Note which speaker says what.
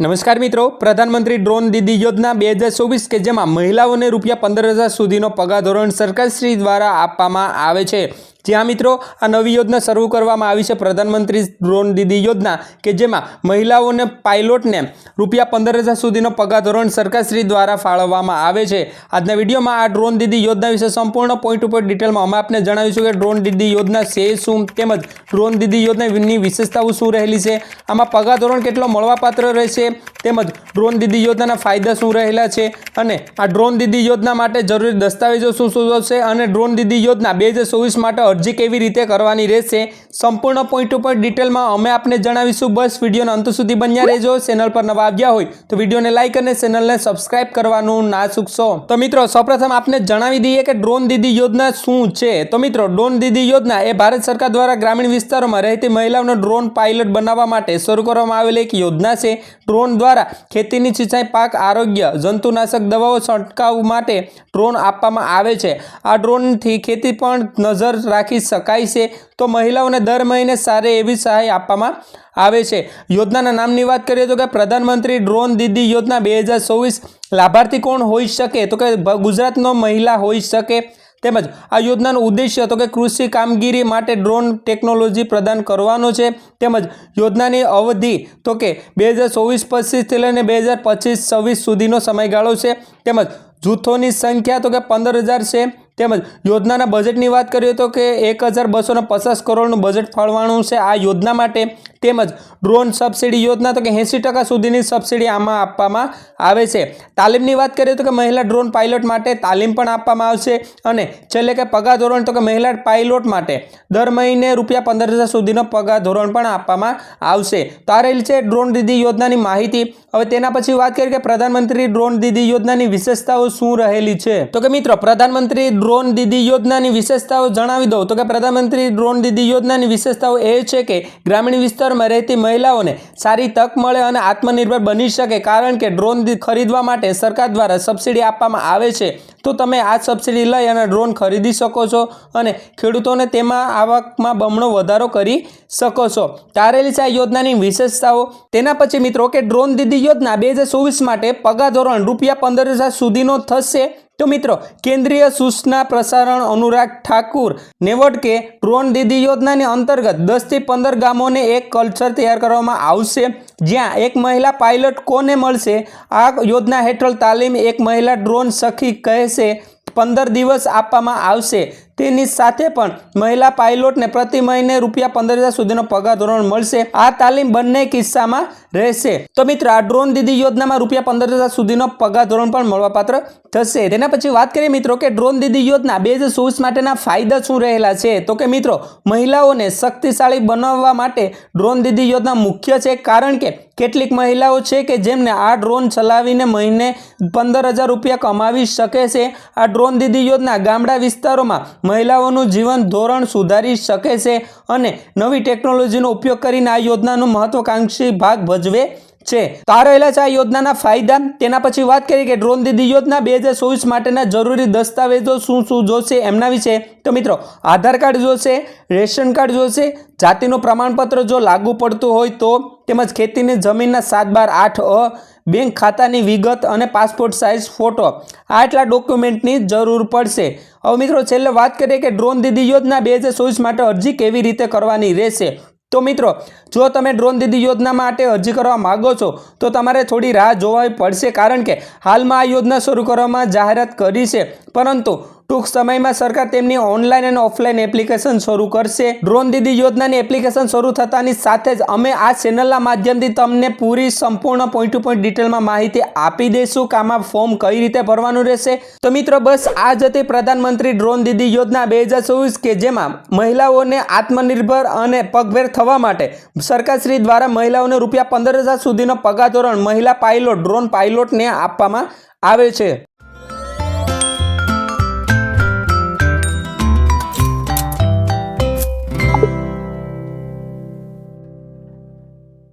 Speaker 1: નમસ્કાર મિત્રો, પ્રધાનમંત્રી ડ્રોન દીદી યોજના 2024 કે જેમાં મહિલાઓને ₹15,000 સુધીનો પગાર ધોરણ સરકારશ્રી દ્વારા આપવામાં આવે છે। જ્યાં મિત્રો આ નવી યોજના શરૂ કરવામાં આવી છે પ્રધાનમંત્રી ડ્રોન દીદી યોજના કે જેમાં મહિલાઓને પાયલોટને ₹15,000 સુધીનો પગાર ધોરણ સરકારશ્રી દ્વારા ફાળવવામાં આવે છે। આજના વિડીયોમાં આ ડ્રોન દીદી યોજના વિશે સંપૂર્ણ પોઈન્ટ ઉપર ડિટેલમાં અમે આપને જણાવીશું કે ડ્રોન દીદી યોજના છે શું, તેમજ ડ્રોન દીદી યોજનાની વિશેષતાઓ શું રહેલી છે, આમાં પગાર ધોરણ કેટલો મળવાપાત્ર રહેશે, તેમજ ડ્રોન દીદી યોજનાના ફાયદા શું રહેલા છે, અને આ ડ્રોન દીદી યોજના માટે જરૂરી દસ્તાવેજો શું શું હશે, અને ડ્રોન દીદી યોજના 2024 માટે અરજી કેવી રીતે કરવાની રહેશે, સંપૂર્ણ પોઈન્ટ ઉપર ડિટેલમાં અમે આપને જણાવીશું। બસ વિડીયોના અંત સુધી બન્યા રહેજો। ચેનલ પર નવા આવ્યા હોય તો વિડીયોને લાઈક અને ચેનલને સબસ્ક્રાઇબ કરવાનું ના ચૂકશો। તો મિત્રો સૌપ્રથમ આપને જણાવી દઈએ કે ડ્રોન દીદી યોજના શું છે। તો મિત્રો ડ્રોન દીદી યોજના એ ભારત સરકાર દ્વારા ગ્રામીણ વિસ્તારોમાં રહેતી મહિલાઓને ડ્રોન પાયલટ બનાવવા માટે શરૂ કરવામાં આવેલી એક યોજના છે। ડ્રોન દ્વારા ખેતીની સિંચાઈ, પાક આરોગ્ય, જંતુનાશક દવાઓ છંટકાવ માટે ડ્રોન આપવામાં આવે છે। આ ડ્રોનથી ખેતી પર નજર રાખી શકાય છે। તો મહિલાઓને દર મહિને સારી એવી સહાય આપવામાં આવે છે। યોજનાના નામની વાત કરીએ તો કે પ્રધાનમંત્રી ડ્રોન દીદી યોજના 2024 લાભાર્થી કોણ હોઈ શકે તો કે ગુજરાતનો મહિલા હોઈ શકે। તેમજ આ યોજનાનો ઉદ્દેશ્ય તો કે કૃષિ કામગીરી માટે ડ્રોન ટેકનોલોજી પ્રદાન કરવાનો છે। તેમજ યોજનાની અવધિ તો કે 2024-25 થી લઈને 2025-26 સુધીનો સમયગાળો છે। તેમજ જૂથોની સંખ્યા તો કે 15,000 છે। તેમજ યોજનાના બજેટની વાત કરીએ તો કે 1,250 કરોડનું બજેટ ફાળવવાનું છે આ યોજના માટે। તેમજ ડ્રોન સબસિડી યોજના તો કે 80% સુધીની સબસિડી આમાં આપવામાં આવે છે। તાલીમની વાત કરીએ તો કે મહિલા ડ્રોન પાયલોટ માટે તાલીમ પણ આપવામાં આવશે। અને છેલ્લે કે પગાર ધોરણ તો કે મહિલા પાયલોટ માટે દર મહિને ₹15,000 સુધીનો પગાર ધોરણ પણ આપવામાં આવશે। તો આ રહેલી છે ડ્રોન દીદી યોજનાની માહિતી। હવે તેના પછી વાત કરીએ કે પ્રધાનમંત્રી ડ્રોન દીદી યોજનાની વિશેષતાઓ શું રહેલી છે। તો કે મિત્રો પ્રધાનમંત્રી ડ્રોન દીદી યોજનાની વિશેષતાઓ જણાવી દઉં તો કે પ્રધાનમંત્રી ડ્રોન દીદી યોજનાની વિશેષતાઓ એ છે કે ગ્રામીણ વિસ્તારમાં રહેતી મહિલાઓને સારી તક મળે અને આત્મનિર્ભર બની શકે। કારણ કે ડ્રોન ખરીદવા માટે સરકાર દ્વારા સબસિડી આપવામાં આવે છે। તો તમે આ સબસિડી લઈ અને ડ્રોન ખરીદી શકો છો અને ખેડૂતોને તેમાં આવકમાં બમણો વધારો કરી શકો છો। તારેલી છે આ યોજનાની વિશેષતાઓ। તેના પછી મિત્રો કે ડ્રોન દીદી યોજના 2024 માટે પગાર ધોરણ ₹15,000 સુધીનો થશે। તો મિત્રો કેન્દ્રીય સૂચના પ્રસારણ અનુરાગ ઠાકુર ને વડકે ડ્રોન દીદી યોજનાની અંતર્ગત 10 થી 15 ગામોને એક કલ્ચર તૈયાર કરવામાં આવશે। જ્યાં એક મહિલા પાયલટ કોને મળશે, આ યોજના હેઠળ તાલીમ એક મહિલા ડ્રોન સખી કહેશે 15 દિવસ આપવામાં આવશે। તેની સાથે પણ મહિલા પાયલોટને પ્રતિ મહિને ₹15,000 સુધીનો પગાર ધોરણ મળશે। આ તાલીમ બંને કિસ્સામાં રહેશે। તો મિત્રો આ ડ્રોન દીદી યોજનામાં ₹15,000 સુધીનો પગાર ધોરણ પણ મળવાપાત્ર થશે। તેના પછી વાત કરીએ મિત્રો કે ડ્રોન દીદી યોજના 2024 માટેના ફાયદા શું રહેલા છે। તો કે મિત્રો મહિલાઓને શક્તિશાળી બનાવવા માટે ડ્રોન દીદી યોજના મુખ્ય છે। કારણ કે કેટલીક મહિલાઓ છે કે જેમને આ ડ્રોન ચલાવીને મહિને ₹15,000 કમાવી શકે છે। આ ડ્રોન દીદી યોજના ગામડા વિસ્તારોમાં મહિલાઓનું જીવન ધોરણ સુધારી શકે છે અને નવી ટેકનોલોજીનો ઉપયોગ કરીને આ યોજનાનો મહત્વાકાંક્ષી ભાગ ભજવે છે। તો આ રહેલા છે આ યોજનાના ફાયદા। તેના પછી વાત કરીએ કે ડ્રોન દીદી યોજના 2024 માટેના જરૂરી દસ્તાવેજો શું શું જોશે એમના વિશે। તો મિત્રો આધાર કાર્ડ જોશે, રેશન કાર્ડ જોશે, જાતિનું પ્રમાણપત્ર જો લાગુ પડતું હોય તો, તેમજ ખેતીની જમીનના 7/12 બેંક ખાતાની વિગત અને પાસપોર્ટ સાઇઝ ફોટો, આ એટલા ડોક્યુમેન્ટની જરૂર પડશે। હવે મિત્રો છેલ્લે વાત કરીએ કે ડ્રોન દીદી યોજના 2024 માટે અરજી કેવી રીતે કરવાની રહેશે। તો મિત્રો જો તમે ડ્રોન દીદી યોજના માટે અરજી કરવા માંગો છો તો તમારે થોડી રાહ જોવી પડશે। કારણ કે હાલમાં આ યોજના શરૂ કરવામાં જાહેરાત કરી છે, પરંતુ ટૂંક સમયમાં સરકાર તેમની ઓનલાઈન અને ઓફલાઈન એપ્લિકેશન શરૂ કરશે। ડ્રોન દીદી યોજનાની એપ્લિકેશન શરૂ થતાની સાથે જ અમે આ ચેનલના માધ્યમથી તમને પૂરી સંપૂર્ણ પોઈન્ટ ટુ પોઈન્ટ ડિટેલમાં માહિતી આપી દઈશું કે આમાં ફોર્મ કઈ રીતે ભરવાનું રહેશે। તો મિત્રો બસ આ જ હતી પ્રધાનમંત્રી ડ્રોન દીદી યોજના 2024 કે જેમાં મહિલાઓને આત્મનિર્ભર અને પગભેર થવા માટે સરકારશ્રી દ્વારા મહિલાઓને ₹15,000 સુધીનો પગાર ધોરણ મહિલા પાયલોટ ડ્રોન પાયલોટને આપવામાં આવે છે।